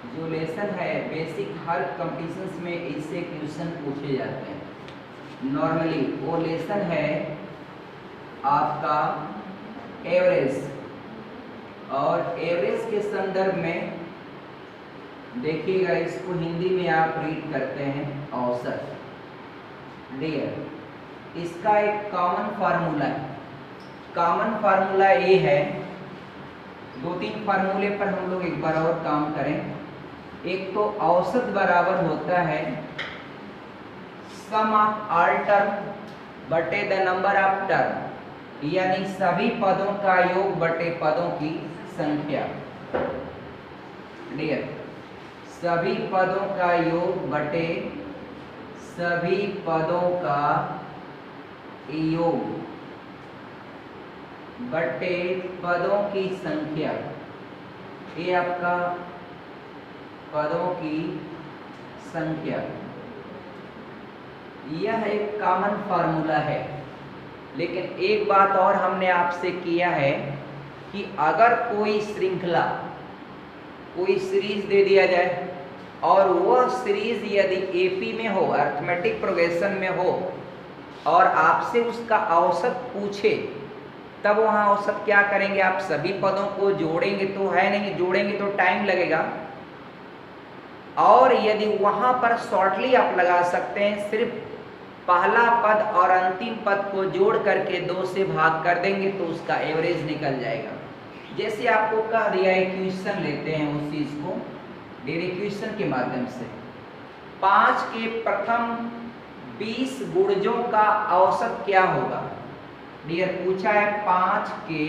जो लेसन है बेसिक, हर कंपटीशंस में इससे क्वेश्चन पूछे जाते हैं नॉर्मली। वो लेसन है आपका एवरेज, और एवरेज के संदर्भ में देखिएगा, इसको हिंदी में आप रीड करते हैं औसत। डियर, इसका एक कॉमन फार्मूला है। कॉमन फार्मूला ये है, दो तीन फार्मूले पर हम लोग एक बार और काम करें। एक तो औसत बराबर होता है सम ऑफ ऑल टर्म बटे द नंबर ऑफ टर्म, यानी सभी पदों का योग बटे पदों की संख्या। डियर, सभी पदों का योग बटे सभी पदों का योग बटे पदों की संख्या। ये आपका पदों की संख्या, यह एक कॉमन फार्मूला है। लेकिन एक बात और हमने आपसे किया है कि अगर कोई श्रृंखला, कोई सीरीज दे दिया जाए और वह सीरीज यदि एपी में हो, अरिथमेटिक प्रोग्रेशन में हो, और आपसे उसका औसत पूछे, तब वहाँ औसत क्या करेंगे, आप सभी पदों को जोड़ेंगे तो है नहीं, जोड़ेंगे तो टाइम लगेगा। और यदि वहाँ पर शॉर्टली आप लगा सकते हैं, सिर्फ पहला पद और अंतिम पद को जोड़ करके 2 से भाग कर देंगे तो उसका एवरेज निकल जाएगा। जैसे आपको कह दिया इक्वेशन लेते हैं उस चीज को डेरिवेशन के माध्यम से। 5 के प्रथम 20 गुणजों का औसत क्या होगा? डियर, पूछा है 5 के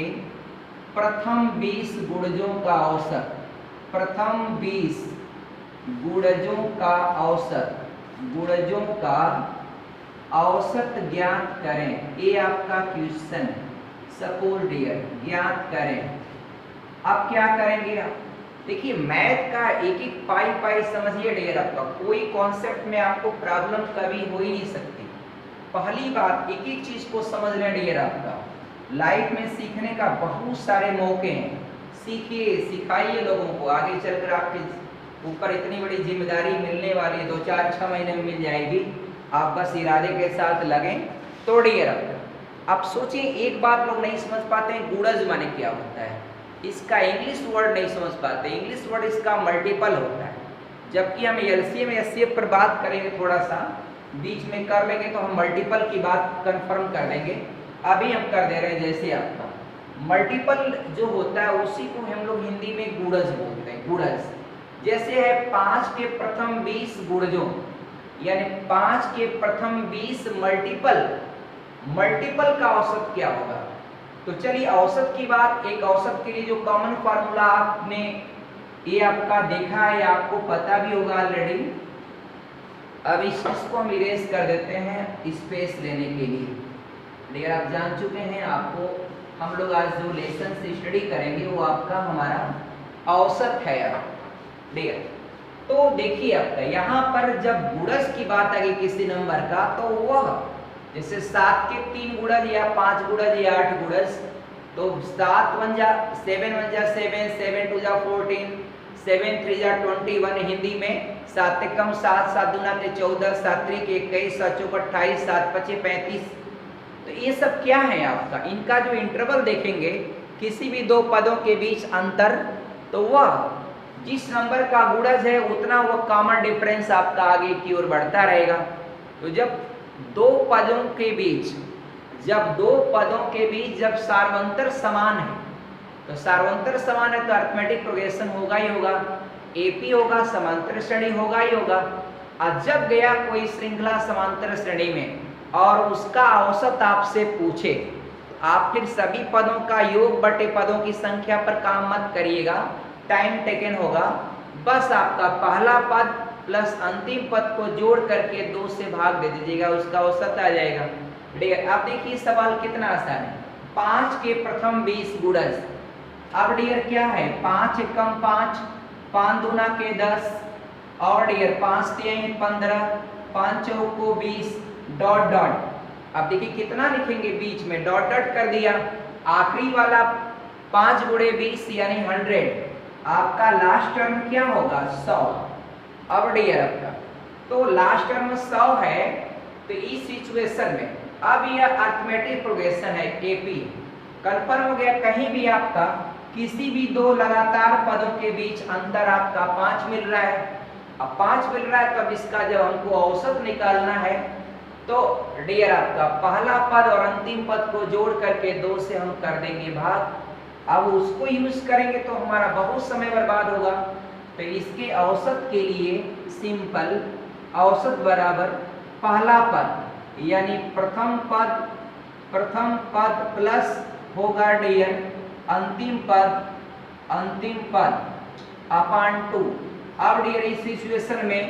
प्रथम 20 गुणजों का औसत। प्रथम 20 गुणजों का औसत, गुणजों का औसत ज्ञात करें, ये आपका क्वेश्चन है। सपोज डियर, ज्ञात करें। अब क्या करेंगे आप? देखिए, मैथ का एक एक पाई समझिए डियर। आपका कोई कॉन्सेप्ट में आपको प्रॉब्लम कभी हो ही नहीं सकती। पहली बात, एक एक चीज को समझ लें डियर। आपका लाइफ में सीखने का बहुत सारे मौके हैं। सीखिए, सिखाइए लोगों को। आगे चलकर आपके ऊपर इतनी बड़ी जिम्मेदारी मिलने वाली है, 2-4-6 महीने में मिल जाएगी। आप बस इरादे के साथ लगें तो डियर। अब सोचिए, एक बात लोग नहीं समझ पाते हैं, गुणज माने क्या होता है। इसका इंग्लिश वर्ड नहीं समझ पाते। इंग्लिश वर्ड इसका मल्टीपल होता है। जबकि हम एलसीएम एचसीएफ पर बात करेंगे, थोड़ा सा बीच में कर लेंगे तो हम मल्टीपल की बात कंफर्म कर देंगे। अभी हम कर दे रहे हैं। जैसे आपका मल्टीपल जो होता है उसी को हम लोग हिंदी में गुणज बोलते हैं। गुणज जैसे है 5 के प्रथम 20 गुणजों, यानी 5 के प्रथम 20 मल्टीपल, मल्टीपल का औसत क्या होगा? तो चलिए औसत की बात, एक औसत के लिए जो कॉमन फार्मूला आपने ये आपका देखा है, आपको पता भी होगा ऑलरेडी। अब इस चीज को हम इरेज कर देते हैं स्पेस लेने के लिए। डियर, आप जान चुके हैं, आपको हम लोग आज जो लेसन से स्टडी करेंगे वो आपका हमारा औसत है डियर। तो देखिए, आपका यहाँ पर जब गुणज की बात आ गई किसी नंबर का, तो वह जैसे 7 के 3 गुणज या 5 गुणज या 8 गुणज, तो 7 1 जा 7 1 जा 7, 7 2 जा 14, 7 3 जा 21। हिंदी में 7 से कम 7, 7 दूना के 14, 7 3 के 21, 7 चौक 28, 7 5 35। तो ये सब क्या है आपका? इनका जो इंटरवल देखेंगे, किसी भी दो पदों के बीच अंतर, तो वह जिस नंबर का गुणज है उतना वो कॉमन डिफरेंस आपका आगे की ओर बढ़ता रहेगा। तो जब दो पदों के बीच जब सार्वंतर समान है, तो सार्वंतर समान है तो अरिथमेटिक प्रोग्रेशन होगा ही होगा, एपी होगा, समांतर श्रेणी होगा ही होगा। और जब गया कोई श्रृंखला समांतर श्रेणी में और उसका औसत आपसे पूछे, तो आप फिर सभी पदों का योग बटे पदों की संख्या पर काम मत करिएगा, टाइम टेकन होगा। बस आपका पहला पद प्लस अंतिम पद को जोड़ करके 2 से भाग दे दीजिएगा, उसका औसत आ जाएगा। डियर, आप देखिए सवाल कितना आसान है। 5 के प्रथम 20 गुणज। अब डियर क्या है? 5 एकम 5, 5 दूना के 10, और डियर 5 3 15, 5 चौक को 20, डॉट डॉट। अब देखिए कितना लिखेंगे, बीच में डॉट डॉट कर दिया। आखिरी वाला 5 गुणे 20 यानी 100, आपका लास्ट टर्म क्या होगा 100। अब डियर आपका तो लास्ट टर्म 100 है, तो इस सिचुएशन में अब यह अरिथमेटिक प्रोग्रेशन है एपी कंफर्म हो गया। कहीं भी आपका किसी भी दो लगातार पदों के बीच अंतर आपका 5 मिल रहा है। अब 5 मिल रहा है, तब इसका जब हमको औसत निकालना है तो डियर आपका पहला पद और अंतिम पद को जोड़ करके 2 से हम कर देंगे भाग। अब उसको यूज करेंगे तो हमारा बहुत समय बर्बाद होगा। तो इसके औसत के लिए सिंपल औसत बराबर पहला पद यानी प्रथम पद प्लस होगा डियर अंतिम पद अपान 2। अब डियर इस सिचुएशन में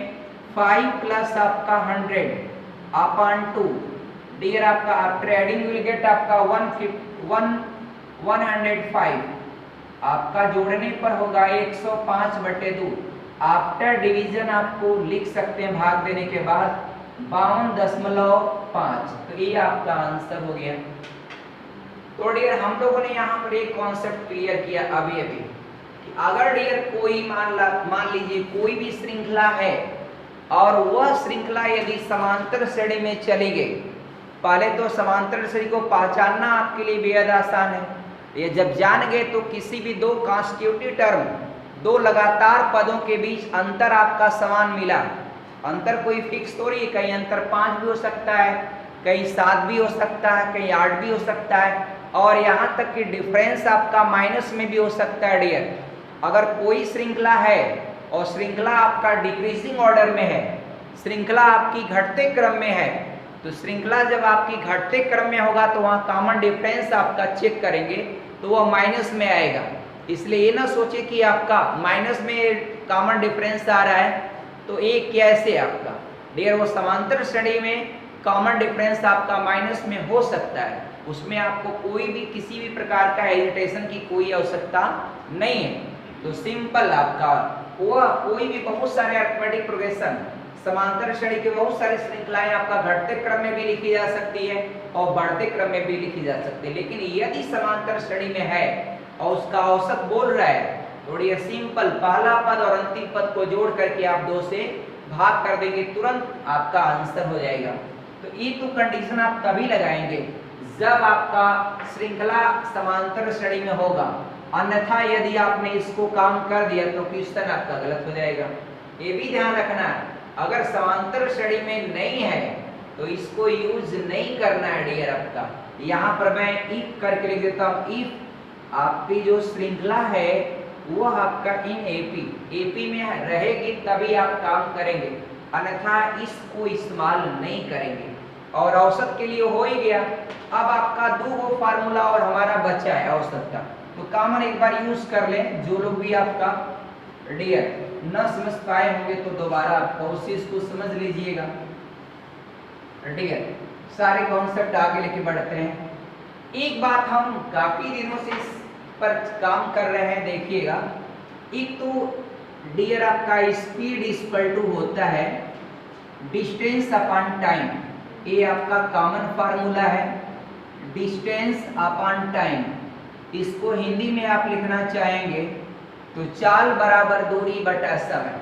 5 प्लस आपका 100 अपान 2 डियर आपका आफ्टर एडिंग विल गेट आपका 105 आपका जोड़ने पर होगा 105/2। आफ्टर डिवीजन आपको लिख सकते हैं भाग देने के बाद 52.5। तो ये आपका आंसर हो गया। तो डियर हम लोगों ने यहाँ पर एक कॉन्सेप्ट क्लियर किया अभी कि अगर डियर कोई मान लीजिए कोई भी श्रृंखला है और वह श्रृंखला यदि समांतर श्रेणी में चली गई, पहले तो समांतर श्रेणी को पहचानना आपके लिए बेहद आसान है। ये जब जान गए तो किसी भी दो कॉन्स्टिट्यूटिव टर्म दो लगातार पदों के बीच अंतर आपका समान मिला, अंतर कोई फिक्स थोड़ी है, कहीं अंतर 5 भी हो सकता है, कहीं 7 भी हो सकता है, कहीं 8 भी हो सकता है, और यहाँ तक कि डिफरेंस आपका माइनस में भी हो सकता है डियर। अगर कोई श्रृंखला है और श्रृंखला आपका डिक्रीजिंग ऑर्डर में है, श्रृंखला आपकी घटते क्रम में है, तो श्रृंखला जब आपकी घटते क्रम में होगा तो वहाँ कॉमन डिफरेंस आपका चेक करेंगे तो वह माइनस में आएगा। इसलिए ये ना सोचे कि आपका माइनस में कॉमन डिफरेंस आ रहा है तो एक कैसे आपका डियर वो समांतर श्रेणी में कॉमन डिफरेंस आपका माइनस में हो सकता है, उसमें आपको कोई भी किसी भी प्रकार का हेजिटेशन की कोई आवश्यकता नहीं है। तो सिंपल आपका वह कोई भी बहुत सारे अरिथमेटिक प्रोग्रेशन समांतर श्रेणी के बहुत सारी श्रृंखलाएं आपका घटते क्रम में भी लिखी जा सकती है और बढ़ते क्रम में भी लिखी जा सकती है, लेकिन यदि समांतर श्रेणी में है और उसका औसत बोल रहा है तो ये सिंपल पहला पद और अंतिम पद को जोड़ करके आप 2 से भाग कर देंगे, तुरंत आपका आंसर हो जाएगा। तो ये तो कंडीशन आप तभी लगाएंगे जब आपका श्रृंखला समांतर श्रेणी में होगा, अन्यथा यदि आपने इसको काम कर दिया तो क्वेश्चन आपका गलत हो जाएगा। ये भी ध्यान रखना है, अगर समांतर श्रेणी में नहीं है तो इसको यूज नहीं करना है डियर आपका। यहाँ पर मैं इफ करके लिख देता हूँ, इफ आपकी जो श्रृंखला है वह आपका इन एपी में रहेगी तभी आप काम करेंगे, अन्यथा इसको इस्तेमाल नहीं करेंगे। और औसत के लिए हो ही गया। अब आपका 2 फार्मूला और हमारा बचा है औसत का, तो कॉमन एक बार यूज कर लें। जो लोग भी आपका डियर न समझ पाए होंगे तो दोबारा आपको उस चीज को समझ लीजिएगा डियर। सारे कॉन्सेप्ट आगे लेके बढ़ते हैं। एक बात हम काफी दिनों से इस पर काम कर रहे हैं, देखिएगा। एक तो डियर आपका स्पीड इक्वल टू होता है डिस्टेंस अपॉन टाइम, ये आपका कॉमन फार्मूला है, डिस्टेंस अपॉन टाइम। इसको हिंदी में आप लिखना चाहेंगे तो चाल बराबर दूरी बटा समय।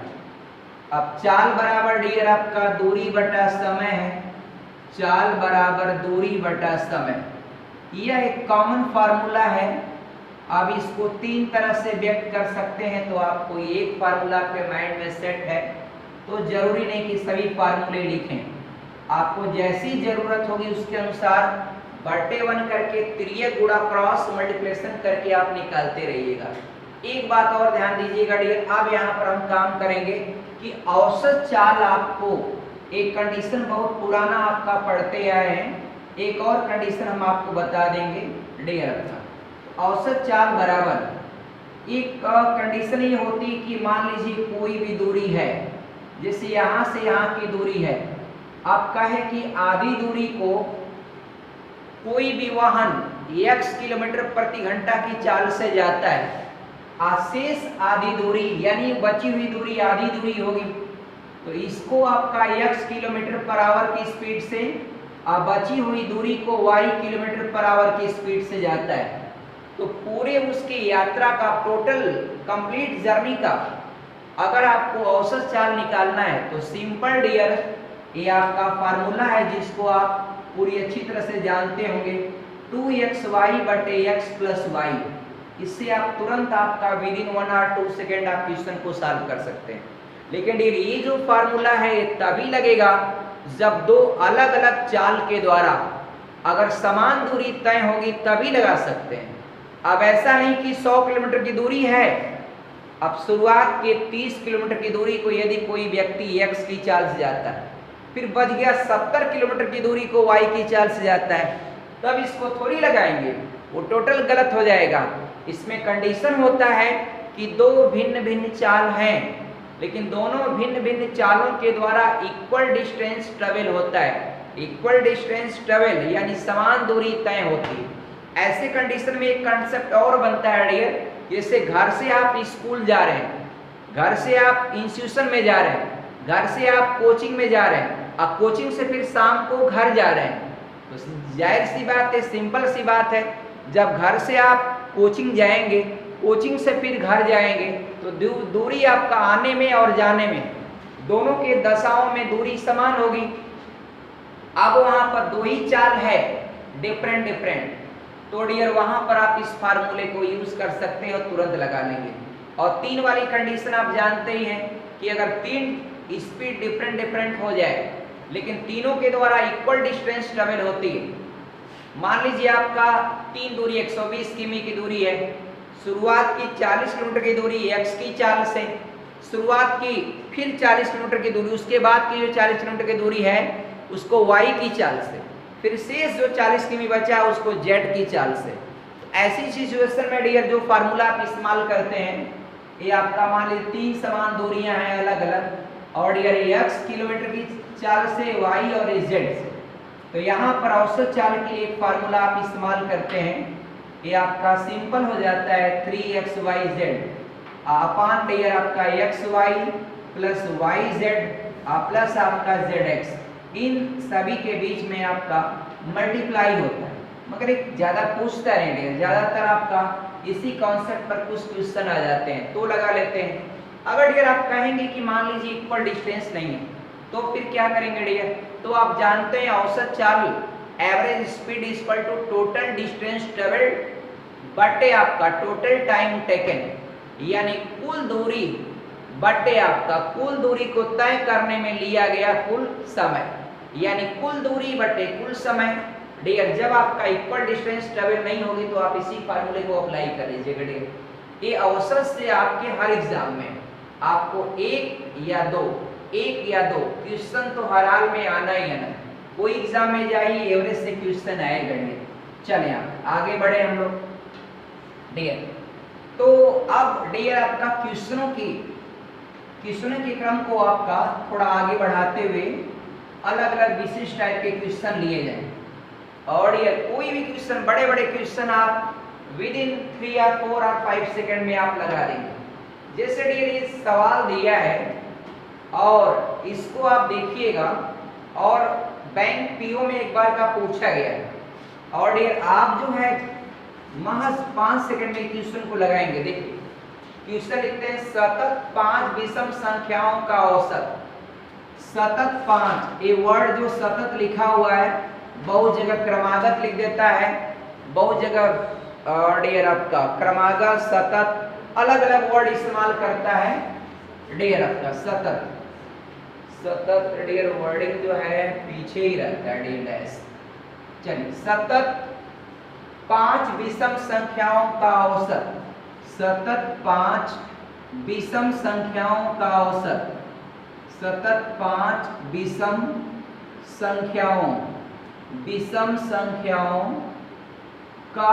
अब चाल बराबर डियर आपका दूरी बटा समय है, चाल बराबर दूरी बटा समय, यह एक कॉमन फार्मूला है। अब इसको 3 तरह से व्यक्त कर सकते हैं, तो आपको एक फार्मूला आपके माइंड में सेट है तो जरूरी नहीं कि सभी फार्मूले लिखें, आपको जैसी जरूरत होगी उसके अनुसार बटे 1 करके त्रिय गुणा क्रॉस मल्टीप्लिकेशन करके आप निकालते रहिएगा। एक बात और ध्यान दीजिएगा डियर, अब यहाँ पर हम काम करेंगे कि औसत चाल आपको एक कंडीशन बहुत पुराना आपका पढ़ते आए हैं, एक और कंडीशन हम आपको बता देंगे डियर का। औसत चाल बराबर एक कंडीशन ये होती है कि मान लीजिए कोई भी दूरी है, जैसे यहाँ से यहाँ की दूरी है, आप कहे कि आधी दूरी को कोई भी वाहन x किलोमीटर प्रति घंटा की चाल से जाता है, शेष आधी दूरी यानी बची हुई दूरी आधी दूरी होगी, तो इसको आपका x किलोमीटर पर आवर की स्पीड से बची हुई दूरी को y किलोमीटर पर आवर की स्पीड से जाता है। तो पूरे उसकी यात्रा का टोटल कंप्लीट जर्नी का अगर आपको औसत चाल निकालना है तो सिंपल डियर ये आपका फार्मूला है जिसको आप पूरी अच्छी तरह से जानते होंगे 2xy बटे x प्लस वाई। इससे आप तुरंत आपका विद इन 1 और 2 सेकेंड आप क्वेश्चन को सॉल्व कर सकते हैं। लेकिन डियर ये जो फार्मूला है ये तभी लगेगा जब दो अलग अलग चाल के द्वारा अगर समान दूरी तय होगी तभी लगा सकते हैं। अब ऐसा नहीं कि 100 किलोमीटर की दूरी है, अब शुरुआत के 30 किलोमीटर की दूरी को यदि कोई व्यक्ति x की चाल से जाता है, फिर बच गया 70 किलोमीटर की दूरी को y की चाल से जाता है, तब इसको थोड़ी लगाएंगे, वो टोटल गलत हो जाएगा। इसमें कंडीशन होता है कि दो भिन्न भिन्न चाल हैं, लेकिन दोनों भिन्न भिन्न चालों के द्वारा इक्वल डिस्टेंस ट्रेवल होता है। इक्वल डिस्टेंस ट्रेवल यानी समान दूरी तय होती है। ऐसे कंडीशन में एक कंसेप्ट और बनता है डियर, जैसे घर से आप स्कूल जा रहे हैं, घर से आप इंस्टीट्यूशन में जा रहे हैं, घर से आप कोचिंग में जा रहे हैं, अब कोचिंग से फिर शाम को घर जा रहे हैं, तो जाहिर सी बात है, सिंपल सी बात है, जब घर से आप कोचिंग जाएंगे, कोचिंग से फिर घर जाएंगे, तो दूरी आपका आने में और जाने में दोनों के दशाओं में दूरी समान होगी। अब वहां पर दो ही चाल है डिफरेंट डिफरेंट, तो डियर वहां पर आप इस फार्मूले को यूज कर सकते हैं और तुरंत लगा लेंगे। और 3 वाली कंडीशन आप जानते ही हैं कि अगर 3 स्पीड डिफरेंट डिफरेंट हो जाए लेकिन तीनों के द्वारा इक्वल डिस्टेंस ट्रेवल होती है। मान लीजिए आपका 3 दूरी 120 किमी की दूरी है, शुरुआत की 40 किलोमीटर की दूरी x की चाल से, शुरुआत की फिर 40 किलोमीटर की दूरी, उसके बाद की जो 40 किलोमीटर की दूरी है उसको y की चाल से, फिर शेष जो 40 किमी बचा उसको z की चाल से। ऐसी सिचुएशन में डियर जो फार्मूला आप इस्तेमाल करते हैं, ये आपका मान लीजिए 3 समान दूरियां हैं अलग अलग, और डियर x किलोमीटर की चाल से, y और z से, तो यहाँ पर औसत चाल के लिए एक फार्मूला आप इस्तेमाल करते हैं, ये आपका सिंपल हो जाता है 3xyz अपान डियर आपका xy प्लस yz प्लस आपका zx, इन सभी के बीच में आपका मल्टीप्लाई होता है। मगर एक ज़्यादा पूछता नहीं डियर, ज़्यादातर आपका इसी कॉन्सेप्ट पर कुछ क्वेश्चन आ जाते हैं तो लगा लेते हैं। अगर डियर आप कहेंगे कि मान लीजिए इक्वल डिस्टेंस नहीं है, तो फिर क्या करेंगे डियर, तो आप जानते हैं औसत चाल average speed equal to total distance travelled बटे आपका टोटल टाइम टेकन, यानी कुल दूरी बटे आपका कुल दूरी को तय करने में लिया गया कुल समय, यानी कुल दूरी बटे कुल समय। डियर जब आपका इक्वल डिस्टेंस ट्रेवल नहीं होगी तो आप इसी फार्मूले को अप्लाई कर लीजिएगा डियर। ये औसत से आपके हर एग्जाम में आपको एक या दो क्वेश्चन तो हर हाल में आना ही आना है। कोई एग्जाम में जाइए एवरेज से क्वेश्चन आएगा डियर। चले आप आगे बढ़े हम लोग डियर। तो अब डियर आपका क्वेश्चनों के क्रम को आपका थोड़ा आगे बढ़ाते हुए अलग अलग विशिष्ट टाइप के क्वेश्चन लिए जाएं, और डियर कोई भी क्वेश्चन, बड़े बड़े क्वेश्चन आप विद इन 3 या 4 और 5 सेकंड में आप लगा देंगे। जैसे डियर ये सवाल दिया है और इसको आप देखिएगा, और बैंक पीओ में एक बार का पूछा गया है, और डियर आप जो है महज 5 सेकंड में क्वेश्चन को लगाएंगे। देखिए क्वेश्चन लिखते हैं सतत 5 विषम संख्याओं का औसत। सतत 5, ये वर्ड जो सतत लिखा हुआ है बहुत जगह क्रमागत लिख देता है, बहुत जगह डियर आपका क्रमागत सतत अलग अलग वर्ड इस्तेमाल करता है डियर आपका सतत डियर वर्डिंग जो है पीछे ही रहता है डियर डैश। चलिए सतत 5 विषम संख्याओं का औसत, सतत 5 विषम संख्याओं का औसत, सतत 5 विषम संख्याओं का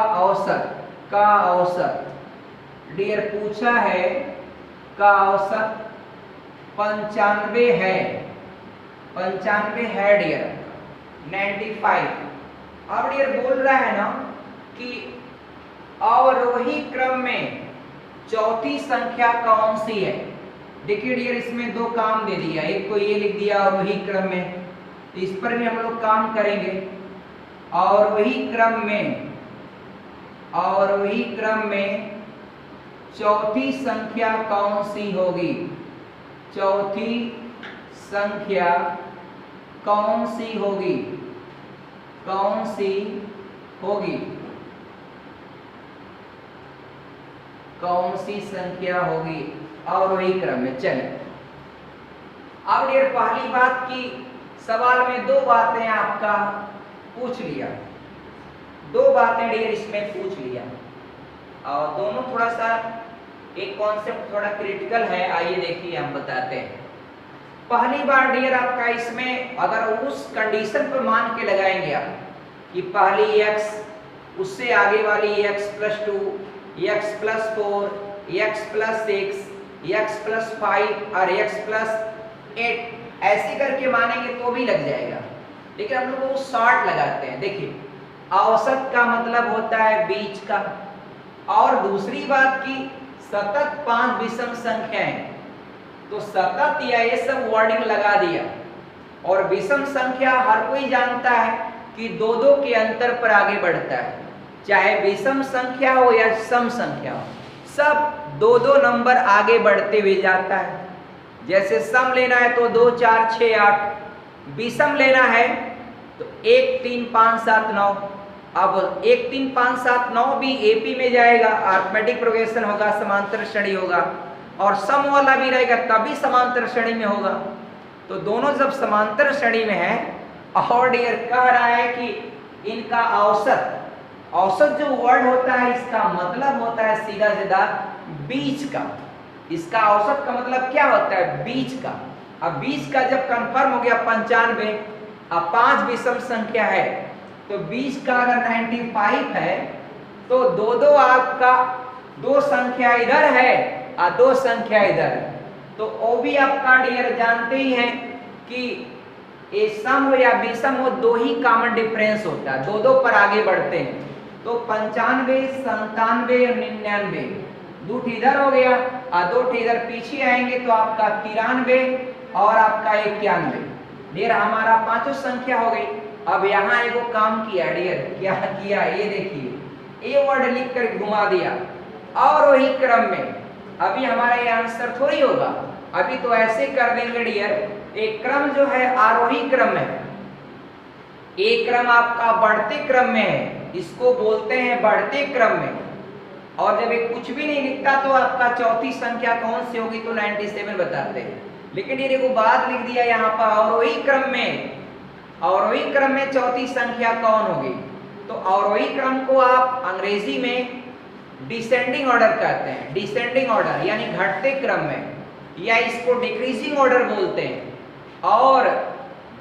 औसत डियर पूछा है का औसत 95 है, 95 है डियर 95। अब डियर बोल रहा है ना कि अवरोही क्रम में चौथी संख्या कौन सी है। देखिए डियर इसमें 2 काम दे दिया, एक को ये लिख दिया अवरोही क्रम में, तो इस पर भी हम लोग काम करेंगे। अवरोही क्रम में आरोही क्रम में चौथी संख्या कौन सी होगी? चौथी संख्या कौन सी होगी? कौन सी होगी? कौन सी संख्या होगी आरोही क्रम में? चलिए अब डियर पहली बात की सवाल में दो बातें आपका पूछ लिया, दो बातें डियर इसमें पूछ लिया और दोनों थोड़ा सा एक कॉन्सेप्ट थोड़ा क्रिटिकल है। आइए देखिए हम बताते हैं। पहली बार डियर आपका इसमें अगर उस कंडीशन पर मान के लगाएंगे आप कि पहली x उससे आगे वाली x+2 x+4 x+6 x+5 और x+8 ऐसे करके मानेंगे तो भी लग जाएगा, लेकिन हम लोग वो शॉर्ट लगाते हैं। देखिए औसत का मतलब होता है बीच का, और दूसरी बात की सतत 5 विषम संख्याएं, तो सतत या ये सब वर्डिंग लगा दिया। और विषम संख्या हर कोई जानता है कि दो दो के अंतर पर आगे बढ़ता है, चाहे विषम संख्या हो या सम संख्या हो, सब दो दो नंबर आगे बढ़ते हुए जाता है। जैसे सम लेना है तो 2 4 6 8, विषम लेना है तो 1 3 5 7 9। अब 1 3 5 7 9 भी एपी में जाएगा, अरिथमेटिक प्रोग्रेशन होगा, समांतर श्रेणी होगा, और सम वाला भी रहेगा तभी समांतर श्रेणी में होगा। तो दोनों जब समांतर श्रेणी में है और डियर कह रहा है कि इनका औसत, औसत जो वर्ड होता है इसका मतलब होता है सीधा सीधा बीच का। इसका औसत का मतलब क्या होता है? बीच का। अब बीच का जब कंफर्म हो गया 95, अब 5 विषम संख्या है तो बीच का अगर 95 है तो दो दो आपका दो संख्या इधर है और दो संख्या इधर है, तो वो भी आपका डियर जानते ही हैं कि ये सम हो या विषम हो दो ही कॉमन डिफरेंस होता है, दो दो पर आगे बढ़ते हैं। तो 95 97 और 99 दो इधर हो गया और दो इधर पीछे आएंगे तो आपका 93 और आपका 91। डियर हमारा पांचों संख्या हो गई। अब यहाँ एगो काम किया डियर, क्या किया ये देखिए, ए वर्ड लिख कर घुमा दिया और वही क्रम में। अभी हमारा ये आंसर थोड़ी होगा, अभी तो ऐसे कर देंगे डियर, एक क्रम जो है आरोही क्रम है, एक क्रम आपका बढ़ते क्रम में है, इसको बोलते हैं बढ़ते क्रम में। और जब एक कुछ भी नहीं लिखता तो आपका चौथी संख्या कौन सी होगी तो 97 बताते हैं, लेकिन ये देखो बात लिख दिया यहाँ पर आरोही क्रम में, आरोही क्रम में चौथी संख्या कौन होगी? तो आरोही क्रम को आप अंग्रेजी में डिसेंडिंग ऑर्डर कहते हैं, डिसेंडिंग ऑर्डर यानी घटते क्रम में, या इसको डिक्रीजिंग ऑर्डर बोलते हैं। और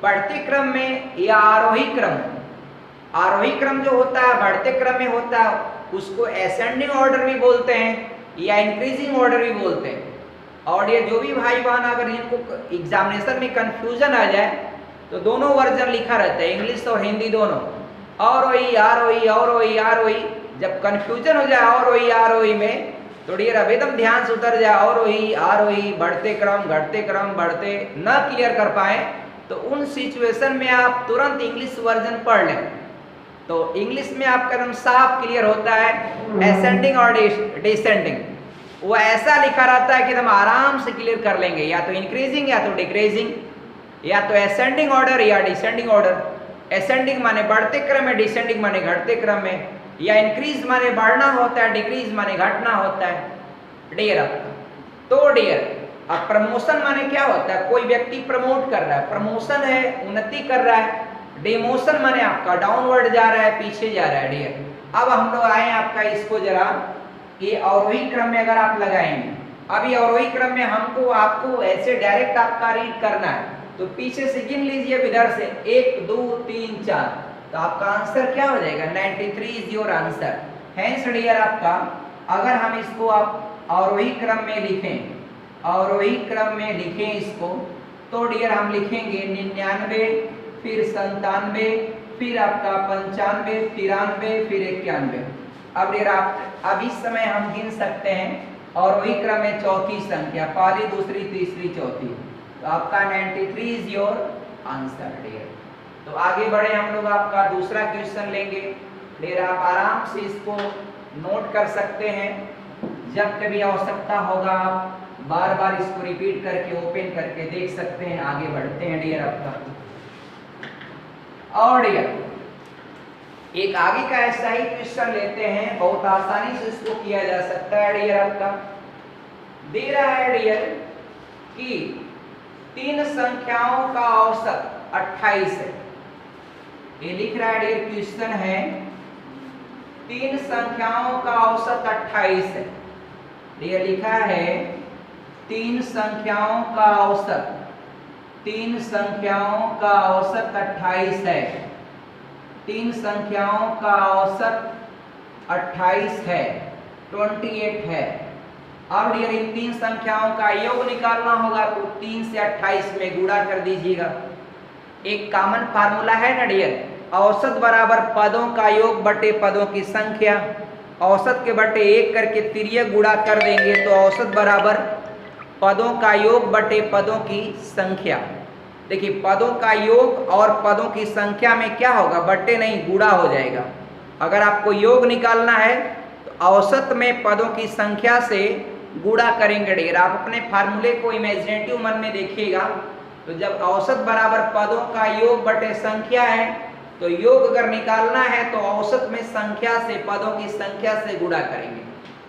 बढ़ते क्रम में या आरोही क्रम, आरोही क्रम जो होता है बढ़ते क्रम में होता है उसको असेंडिंग ऑर्डर भी बोलते हैं या इंक्रीजिंग ऑर्डर भी बोलते हैं। और ये जो भी भाई बहन अगर इनको एग्जामिनेशन में कंफ्यूजन आ जाए तो दोनों वर्जन लिखा रहता है, इंग्लिश और हिंदी दोनों, आरोही आरोही आरोही आरोही। जब कंफ्यूजन हो जाए आरोही आरोही में तो डियर अब एकदम ध्यान से उतर जाए, आरोही आरोही बढ़ते क्रम घटते क्रम बढ़ते न क्लियर कर पाए तो उन सिचुएशन में आप तुरंत इंग्लिश वर्जन पढ़ लें, तो इंग्लिश में आपका एकदम साफ क्लियर होता है असेंडिंग और डिसेंडिंग। वो ऐसा लिखा रहता है कि एकदम आराम से क्लियर कर लेंगे, या तो इंक्रीजिंग या तो डिक्रीजिंग, या तो असेंडिंग ऑर्डर या डिसेंडिंग ऑर्डर। असेंडिंग माने बढ़ते क्रम में, डिसेंडिंग माने घटते क्रम में, या इंक्रीज माने बढ़ना होता है, डिक्रीज माने घटना होता है डियर। तो डियर अब प्रमोशन माने क्या होता है? कोई व्यक्ति प्रमोट कर रहा है, प्रमोशन है उन्नति कर रहा है। डिमोशन माने आपका डाउनवर्ड जा रहा है, पीछे जा रहा है डियर। अब हम लोग आए आपका इसको जरा ये आरोही क्रम में अगर आप लगाएंगे, अभी आरोही क्रम में हमको आपको ऐसे डायरेक्ट आपका रीड करना है, तो पीछे से गिन लीजिए इधर से 1 2 3 4, तो आपका आंसर क्या हो जाएगा? 93 is your answer. Hence dear आपका अगर हम इसको आप आरोही क्रम में लिखें, आरोही क्रम में लिखें इसको, तो डियर हम लिखेंगे 99 फिर 97 फिर आपका 95 93 फिर 91। अब डियर आप अब इस समय हम गिन सकते हैं और वही क्रम में चौथी संख्या, पहली दूसरी तीसरी चौथी, तो आपका 93 इज योर आंसर डियर। तो आगे बढ़े हम लोग आपका दूसरा क्वेश्चन लेंगे डियर। आप आराम से इसको नोट कर सकते हैं। जब कभी आवश्यकता होगा आप बार बार इसको रिपीट करके ओपन करके देख सकते हैं। आगे बढ़ते हैं डियर आपका। और डियर एक आगे का ऐसा ही क्वेश्चन लेते हैं, बहुत आसानी से इसको किया जा सकता है डियर आपका। दे रहा है डियर कि 3 संख्याओं का औसत 28 है। ये लिख रहा है डियर, क्वेश्चन है 3 संख्याओं का औसत 28 है। डियर लिखा है 3 संख्याओं का औसत 3 संख्याओं का औसत 28 है। 3 संख्याओं का औसत 28 है, 28 है। अब डियर इन 3 संख्याओं का योग निकालना होगा तो 3 से 28 में गुणा कर दीजिएगा। एक कॉमन फार्मूला है ना डियर, औसत बराबर पदों का योग बटे पदों की संख्या। औसत के बटे 1 करके तिर्यक गुणा कर देंगे तो औसत बराबर पदों का योग बटे पदों की संख्या। देखिए पदों का योग और पदों की संख्या में क्या होगा, बटे नहीं गुणा हो जाएगा। अगर आपको योग निकालना है तो औसत में पदों की संख्या से गुणा करेंगे डियर। आप अपने फार्मूले को इमेजिनेटिव मन में देखिएगा। तो जब औसत बराबर पदों का योग बटे संख्या है तो योग अगर निकालना है तो औसत में संख्या से पदों की संख्या से गुणा करेंगे।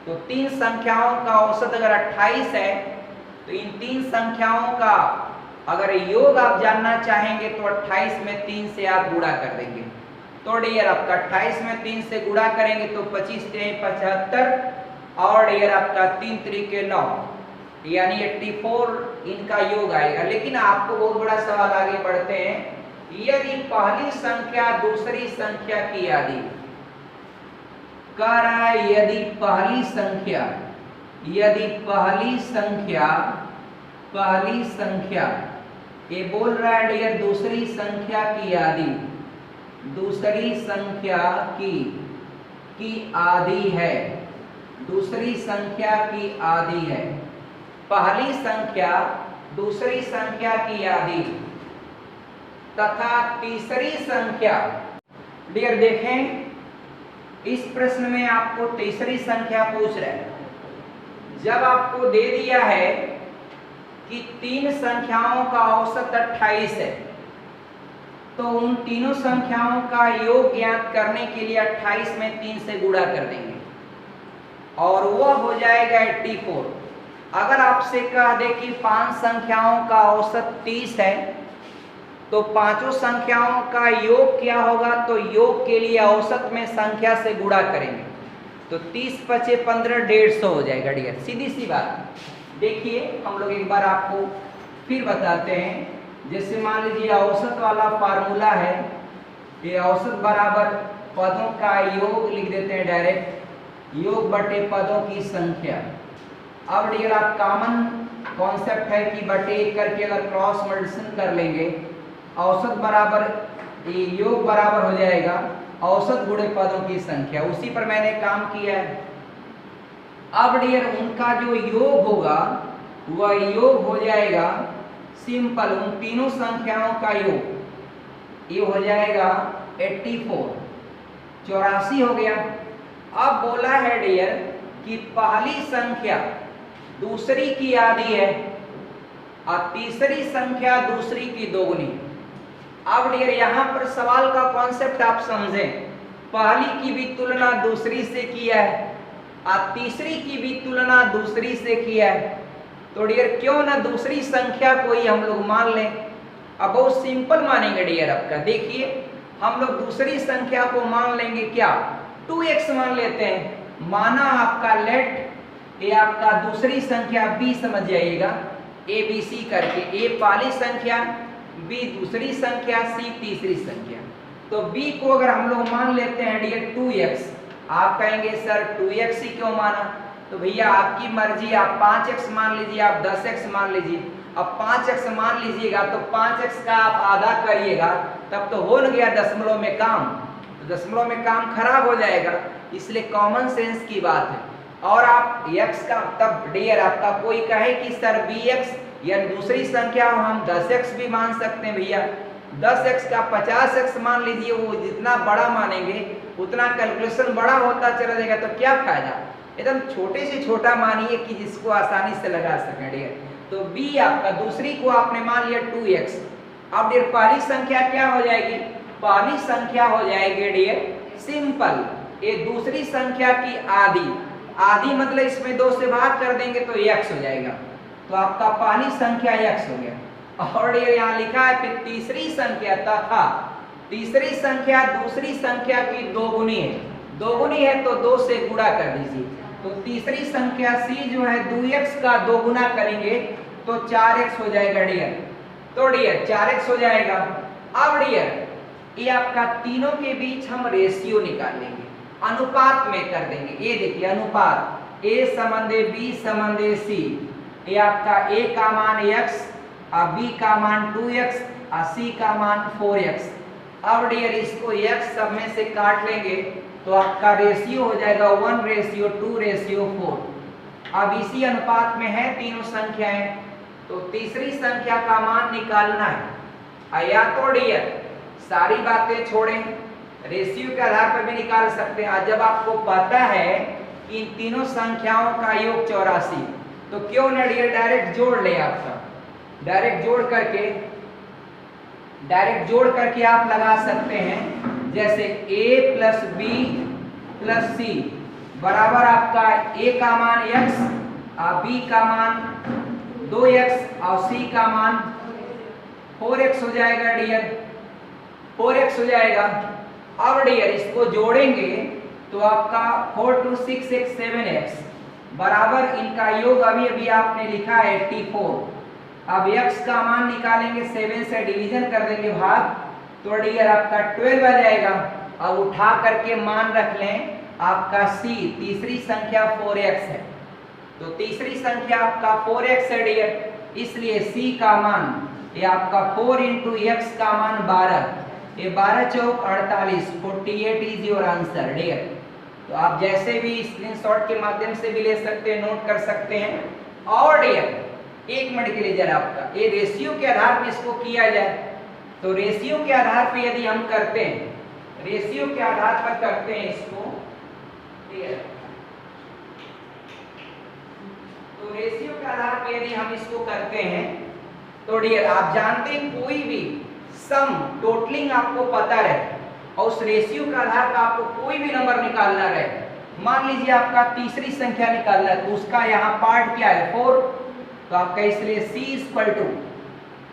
तो 3 संख्याओं का औसत अगर 28 है तो इन 3 संख्याओं का अगर योग आप जानना चाहेंगे तो 28 में 3 से आप गुणा कर देंगे। तो डियर आपका 28 में 3 से गुणा करेंगे तो 25 3 75 और डियर आपका 3 3 9 यानी 84 इनका योग आएगा। लेकिन आपको बहुत बड़ा सवाल आगे बढ़ते हैं, यदि पहली संख्या दूसरी संख्या की आदि कह रहा है, यदि पहली संख्या ये बोल रहा है डियर दूसरी संख्या की आदि, दूसरी संख्या की आदि है, दूसरी संख्या की आदि है। पहली संख्या दूसरी संख्या की आदि तथा तीसरी संख्या। डियर देखें इस प्रश्न में आपको तीसरी संख्या पूछ रहा है। जब आपको दे दिया है कि 3 संख्याओं का औसत 28 है तो उन तीनों संख्याओं का योग ज्ञात करने के लिए 28 में 3 से गुणा कर देंगे और वह हो जाएगा 84। अगर आपसे कह दे कि 5 संख्याओं का औसत 30 है तो पांचों संख्याओं का योग क्या होगा, तो योग के लिए औसत में संख्या से गुणा करेंगे तो 30 पचे 15 150 हो जाएगा डियर, सीधी सी बात। देखिए हम लोग एक बार आपको फिर बताते हैं। जैसे मान लीजिए औसत वाला फार्मूला है, ये औसत बराबर पदों का योग लिख देते हैं डायरेक्ट, योग बटे पदों की संख्या। अब डियर आप कॉमन कॉन्सेप्ट है कि बटे 1 करके अगर क्रॉस मल्टीप्लिकेशन कर लेंगे औसत बराबर ये योग बराबर हो जाएगा औसत गुणे पदों की संख्या। उसी पर मैंने काम किया है। अब डियर उनका जो योग होगा वह योग हो जाएगा सिंपल, उन तीनों संख्याओं का योग ये हो जाएगा 84, 84 हो गया। अब बोला है डियर कि पहली संख्या दूसरी की आधी है और तीसरी संख्या दूसरी की दोगुनी। अब डियर यहाँ पर सवाल का कॉन्सेप्ट आप समझें, पहली की भी तुलना दूसरी से किया है और तीसरी की भी तुलना दूसरी से किया है। तो डियर क्यों ना दूसरी संख्या को ही हम लोग मान लें। अब बहुत सिंपल मानेंगे डियर आपका। देखिए हम लोग दूसरी संख्या को मान लेंगे क्या, 2x मान लेते हैं। माना आपका लेट ये आपका दूसरी संख्या b समझ जाइएगा, a b c करके, a पहली संख्या, b दूसरी संख्या, c तीसरी संख्या। तो b को अगर हम लोग मान लेते हैं डियर 2x, आप कहेंगे सर 2x ही क्यों माना, तो भैया आपकी मर्जी, आप 5x मान लीजिए, आप 10x मान लीजिए। अब 5x मान लीजिएगा तो 5x का आप आधा करिएगा तब तो हो न गया दशमलव में काम, तो दशमलव में काम खराब हो जाएगा, इसलिए कॉमन सेंस की बात है। और आप x का तब डियर आपका कोई कहे कि सर bx या दूसरी संख्या हम 10x भी मान सकते हैं भैया, 10x का 50x मान लीजिए, वो जितना बड़ा मानेंगे उतना कैलकुलेशन बड़ा होता चला जाएगा, तो क्या फायदा। एकदम छोटे से छोटा मानिए कि जिसको आसानी से लगा सकें डियर। तो b आपका, दूसरी को आपने मान लिया 2x। अब डियर पहली संख्या क्या हो जाएगी, पहली संख्या हो जाएगी डियर सिंपल, ये दूसरी संख्या की आधी, आधी मतलब इसमें 2 से भाग कर देंगे तो x हो जाएगा, तो आपका पहली संख्या x हो गया। और ये यहाँ लिखा है फिर तीसरी संख्या तथा तीसरी संख्या दूसरी संख्या की दोगुनी है, दोगुनी है तो 2 से गुणा कर दीजिए, तो तीसरी संख्या c जो है 2x का दोगुना करेंगे तो 4x हो जाएगा डियर, तो डियर 4x हो जाएगा। अब डियर ये आपका तीनों के बीच हम रेशियो निकाल लेंगे, अनुपात में कर देंगे। ये देखिए अनुपात, a संबंधे b संबंधे c, ये आपका a का मान x, b का मान 2x, c का मान 4x। अब डियर इसको x सब में से काट लेंगे तो आपका रेशियो हो जाएगा 1:2:4। अब इसी अनुपात में है तीनों संख्याएं, तो तीसरी संख्या का मान निकालना है। या तो डियर सारी बातें छोड़ें, रेशियो के आधार पर भी निकाल सकते हैं। जब आपको पता है कि इन तीनों संख्याओं का योग 84, तो क्यों न डियर डायरेक्ट जोड़ ले, आपका डायरेक्ट जोड़ करके आप लगा सकते हैं। जैसे a plus b plus c बराबर आपका a का मान x, b का मान 2x और c का मान 4x हो जाएगा डियर, 4x हो जाएगा। अब डियर इसको जोड़ेंगे तो आपका 4 2 6 6 7x बराबर इनका योग अभी आपने लिखा है 84। अब x का मान निकालेंगे, 7 से डिवीजन कर देंगे भाग, तो डियर आपका 12 आ जाएगा। अब उठा करके मान रख लें आपका c, तीसरी संख्या 4x है, तो तीसरी संख्या आपका 4x है डियर, इसलिए c का मान ये आपका 4 × x का मान 12, ये 12 चौक 48, 48 इज योर आंसर डियर। तो आप जैसे भी स्क्रीनशॉट के माध्यम से भी ले सकते हैं, नोट कर सकते हैं। और डियर 1 मिनट के लिए जरा आपका ये रेशियो के आधार पर इसको किया जाए, तो रेशियो के आधार पर यदि हम करते हैं, रेशियो के आधार पर करते हैं इसको, तो रेशियो के आधार पर यदि हम इसको करते हैं तो डियर आप जानते हैं कोई भी सम टोटलिंग आपको पता रहे और उस रेशियो के आधार पर आपको कोई भी नंबर निकालना रहे, मान लीजिए आपका तीसरी संख्या निकालना है, तो उसका यहाँ पार्ट क्या है 4, तो आपका इसलिए c =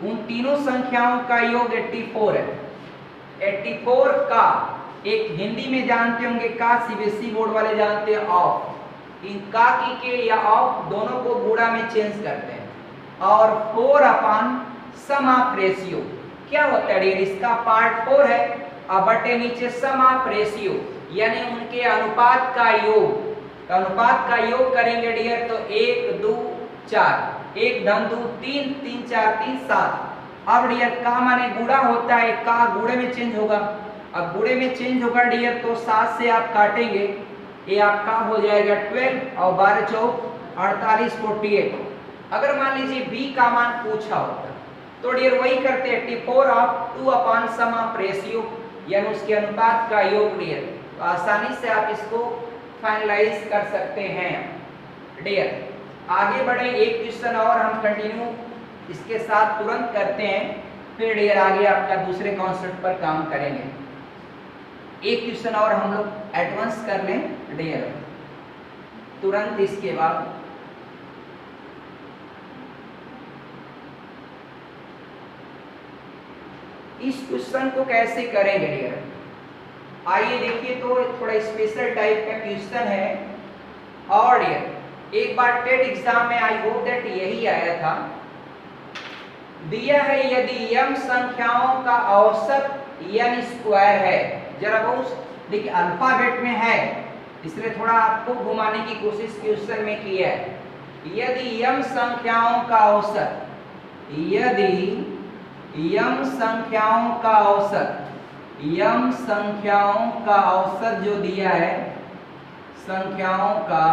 उन तीनों संख्याओं का योग 84 है। 84 का एक हिंदी में जानते होंगे का, सीबीएसई बोर्ड वाले जानते हैं ऑफ, इन का की के या ऑफ दोनों को गुणा में चेंज करते हैं, और 4 सम ऑफ रेशियो क्या होता है डियर, इसका पार्ट 4 है, अब बटे नीचे सम ऑफ रेशियो यानी उनके अनुपात का योग, तो अनुपात का योग करेंगे डियर तो 1 2 4, 1 2 3 3 4 3 7। अब डियर का माने गुणा होता है, का गुणे में चेंज होगा, अब गुणे में चेंज होगा डियर तो 7 से आप काटेंगे, ये आपका हो जाएगा 12 और 12 चौक 48 48। अगर मान लीजिए b का मान पूछा होता तो डियर वही करते 84 ऑफ 2 सम ऑफ रेशियो यानी उसके अनुपात का योग डियर, तो आसानी से आप इसको फाइनलाइज कर सकते हैं डियर। आगे बढ़े, एक क्वेश्चन और हम कंटिन्यू इसके साथ तुरंत करते हैं, फिर डियर आगे आपका दूसरे कॉन्सेप्ट पर काम करेंगे। एक क्वेश्चन और हम लोग एडवांस कर लें डियर तुरंत इसके बाद। इस क्वेश्चन को कैसे करेंगे डियर, आइए देखिए, तो थोड़ा स्पेशल टाइप का क्वेश्चन है। और डियर एक बार टेट एग्जाम में आई होप दैट यही आया था, दिया है यदि m संख्याओं का औसत n स्क्वायर है, जरा बहुत देखिए अल्फाबेट में है इसलिए थोड़ा आपको घुमाने की कोशिश क्वेश्चन में किया है। यदि m संख्याओं का औसत, यदि m संख्याओं का औसत, m संख्याओं का औसत जो दिया है, संख्याओं का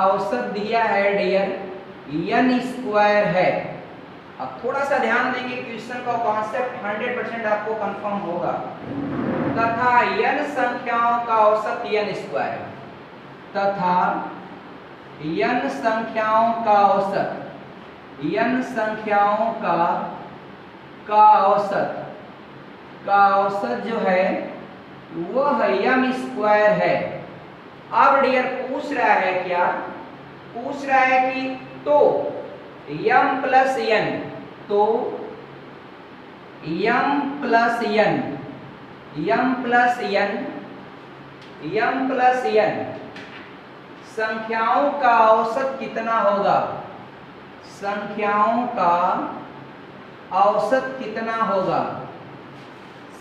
औसत दिया है डियर n स्क्वायर है, अब थोड़ा सा ध्यान देंगे, क्वेश्चन का कॉन्सेप्ट 100% आपको कंफर्म होगा। तथा n संख्याओं का औसत n स्क्वायर, तथा n संख्याओं का औसत, n संख्याओं का औसत जो है वह m स्क्वायर है। अब डियर पूछ रहा है क्या, पूछ रहा है कि तो m प्लस n, तो m प्लस n संख्याओं का औसत कितना होगा, संख्याओं का औसत कितना होगा,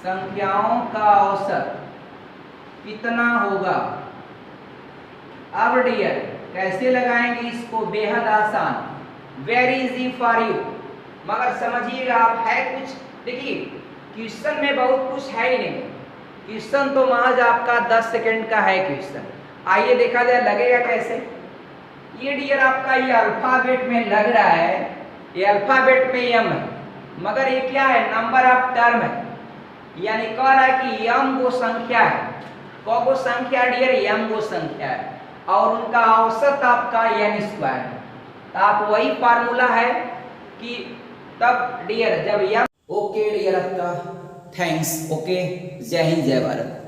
संख्याओं का औसत कितना होगा। अब डियर कैसे लगाएंगे इसको, बेहद आसान, वेरी इजी फॉर यू, मगर समझिएगा आप, है कुछ, देखिए क्वेश्चन में बहुत कुछ है ही नहीं, क्वेश्चन तो महज आपका 10 सेकंड का है क्वेश्चन। आइए देखा जाए लगेगा कैसे। ये डियर आपका ये अल्फाबेट में लग रहा है, ये अल्फाबेट में m है, मगर ये क्या है, नंबर ऑफ टर्म है, यानी कह रहा है कि m वो संख्या है, को संख्या डियर m वो संख्या है, और उनका औसत आपका n स्क्वायर है। तो आप वही फार्मूला है कि तब डियर जब m। ओके डियर आपका थैंक्स, ओके, जय हिंद जय भारत।